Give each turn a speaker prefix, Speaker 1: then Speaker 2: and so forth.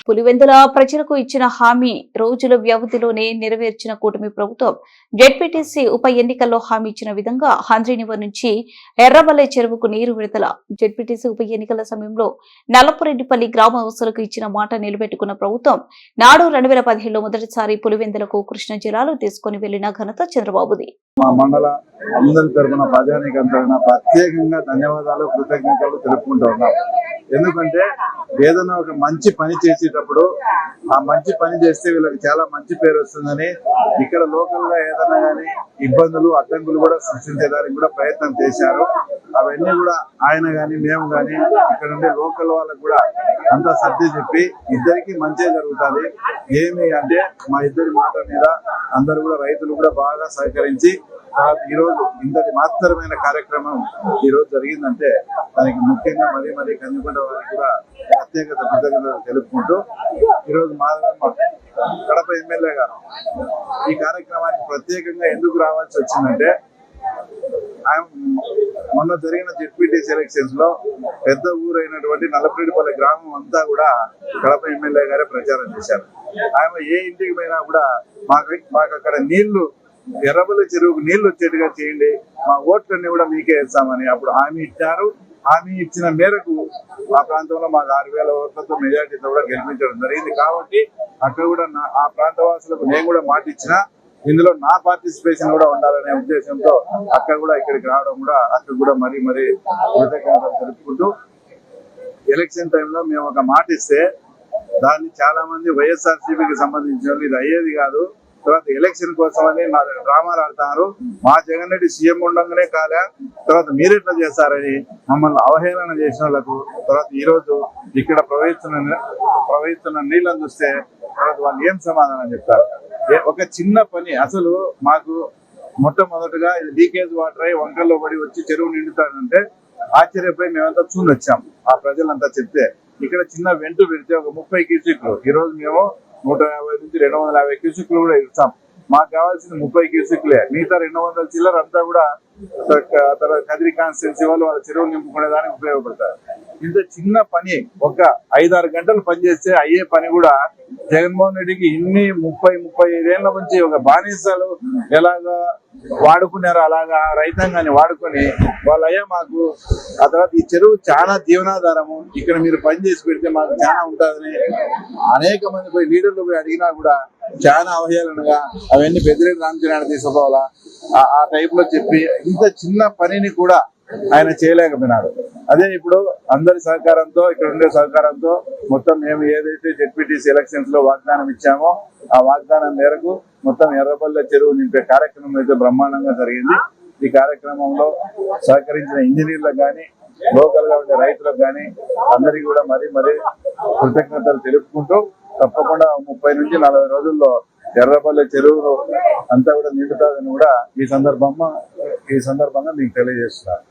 Speaker 1: పులివెందుల ప్రజలకు ఇచ్చిన హామీ రోజుల వ్యవధిలోనే నెరవేర్చిన కూటమి ప్రభుత్వం జెడ్పీటీసీ ఉప ఎన్నికల్లో హామీ ఇచ్చిన విధంగా హంద్రీనివర్ నుంచి ఎర్రబల్లె చెరువుకు నీరు విడుదల. జెడ్పీటీసీ ఉప ఎన్నికల సమయంలో నల్లపురెడ్డిపల్లి గ్రామవాసులకు ఇచ్చిన మాట నిలబెట్టుకున్న ప్రభుత్వం నాడు 2015లో మొదటిసారి పులివెందులకు కృష్ణా జిల్లాలో తీసుకుని వెళ్లిన ఘనత చంద్రబాబుది.
Speaker 2: మా మండల అందరి తరఫున ప్రజానీకంతా ప్రత్యేకంగా ధన్యవాదాలు, కృతజ్ఞతలు తెలుపుకుంటూ ఉన్నాం. ఎందుకంటే ఏదైనా ఒక మంచి పని చేసేటప్పుడు ఆ మంచి పని చేస్తే వీళ్ళకి చాలా మంచి పేరు వస్తుందని ఇక్కడ లోకల్ గా ఏదైనా కానీ ఇబ్బందులు అడ్డంకులు కూడా సృష్టించడానికి కూడా ప్రయత్నం చేశారు. అవన్నీ కూడా ఆయన గాని మేము గాని ఇక్కడ ఉండే లోకల్ వాళ్ళకు కూడా అంతా సర్ది చెప్పి ఇద్దరికి మంచి జరుగుతుంది. ఏమి అంటే మా ఇద్దరి మాట మీద అందరూ కూడా రైతులు కూడా బాగా సహకరించి ఈ రోజు ఇంతటి మాత్రమైన కార్యక్రమం ఈ రోజు జరిగిందంటే దానికి ముఖ్యంగా మరీ కందుకుంట వారికి కూడా ప్రత్యేకత కృతజ్ఞతలు తెలుపుకుంటూ ఈరోజు కడప ఎమ్మెల్యే గారు ఈ కార్యక్రమానికి ప్రత్యేకంగా ఎందుకు రావాల్సి వచ్చిందంటే మొన్న జరిగిన జెడ్పీటీసీ ఎలక్షన్స్ లో పెద్ద ఊరైనటువంటి నల్లపురెడ్డిపల్లి గ్రామం అంతా కూడా కడప ఎమ్మెల్యే గారే ప్రచారం చేశారు. ఆయన ఏ ఇంటికి పోయినా కూడా మాకు అక్కడ నీళ్లు ఎర్రబల్లె చెరువుకు నీళ్లు వచ్చేట్టుగా చేయండి, మా ఓట్లన్నీ కూడా మీకే వేస్తామని అప్పుడు హామీ ఇచ్చారు. హామీ ఇచ్చిన మేరకు ఆ ప్రాంతంలో మాకు 6,000 ఓట్లతో మెజార్టీతో కూడా గెలిపించడం జరిగింది. కాబట్టి అక్కడ కూడా ఆ ప్రాంతవాసులకు నేను కూడా మాట ఇచ్చిన ఇందులో నా పార్టిసిపేషన్ కూడా ఉండాలనే ఉద్దేశంతో అక్కడ కూడా ఇక్కడికి రావడం కూడా అక్కడ కూడా మరీ కృతజ్ఞతలు తెలుపుకుంటూ ఎలక్షన్ టైంలో మేము ఒక మాట ఇస్తే దాన్ని చాలా మంది వైఎస్ఆర్సీపీకి సంబంధించిన వాళ్ళు ఇది అయ్యేది కాదు, తర్వాత ఎలక్షన్ కోసం అని నా డ్రామాలు ఆడుతున్నారు, మా జగన్ రెడ్డి సీఎం ఉండగానే కాలే, తర్వాత మీరెట్లా చేస్తారని మమ్మల్ని అవహేళన చేసిన వాళ్ళకు తర్వాత ఈ రోజు ఇక్కడ ప్రవహిస్తున్న నీళ్ళని చూస్తే తర్వాత వాళ్ళు ఏం సమాధానం చెప్తారు. ఒక చిన్న పని అసలు మాకు మొట్టమొదటిగా లీకేజ్ వాటర్ అయి వంకల్లో పడి వచ్చి చెరువు నిండుతాడంటే ఆశ్చర్యపోయి మేమంతా చూని వచ్చాం. ఆ ప్రజలంతా చెప్తే ఇక్కడ చిన్న వెంటు పెడితే ఒక 30 క్యూసెక్లు ఈ రోజు మేము 150 నుంచి 250 క్యూసెక్లు కూడా ఇస్తాం. మాకు కావాల్సింది 30 క్యూసెక్లే, మిగతా 200 చిల్లర అంతా కూడా కదిరి కాన్స్టిట్యున్సీ వాళ్ళు వాళ్ళ చెరువులు నింపుకునే దానికి ఉపయోగపడతారు. ఇంత చిన్న పని ఒక 5-6 గంటలు పనిచేస్తే అయ్యే పని కూడా జగన్మోహన్ రెడ్డికి ఇన్ని 30-35 ఏళ్ల నుంచి ఒక బానిసలు ఎలాగా వాడుకున్నారో అలాగా రైతాంగాన్ని వాడుకొని వాళ్ళయ్యా మాకు ఆ తర్వాత ఈ చెరువు చాలా జీవనాధారము, ఇక్కడ మీరు పని చేసి పెడితే మాకు చాలా ఉంటుందని అనేక మంది పోయి లీడర్లు పోయి అడిగినా కూడా చాలా అవహేళనగా అవన్నీ పెద్దిరెడ్డి రామచంద్రాన్ని తీసుకోవాలా ఆ టైప్ లో చెప్పి ఇంత చిన్న పనిని కూడా ఆయన చేయలేకపోయినాడు. అదే ఇప్పుడు అందరి సహకారంతో ఇక్కడ ఉండే సహకారంతో మొత్తం మేము ఏదైతే జెడ్పీటీసీ ఎలక్షన్స్ లో వాగ్దానం ఇచ్చామో ఆ వాగ్దానం మేరకు మొత్తం ఎర్రబల్లె చెరువు నింపే కార్యక్రమం అయితే బ్రహ్మాండంగా జరిగింది. ఈ కార్యక్రమంలో సహకరించిన ఇంజనీర్లకు కానీ లోకల్ గా ఉండే రైతులకు కానీ అందరికీ కూడా మరీ కృతజ్ఞతలు తెలుపుకుంటూ తప్పకుండా 30 నుంచి 40 రోజుల్లో ఎర్రబల్లె చెరువు అంతా కూడా నిండుతుందని కూడా ఈ సందర్భంగా మీకు తెలియజేస్తున్నారు.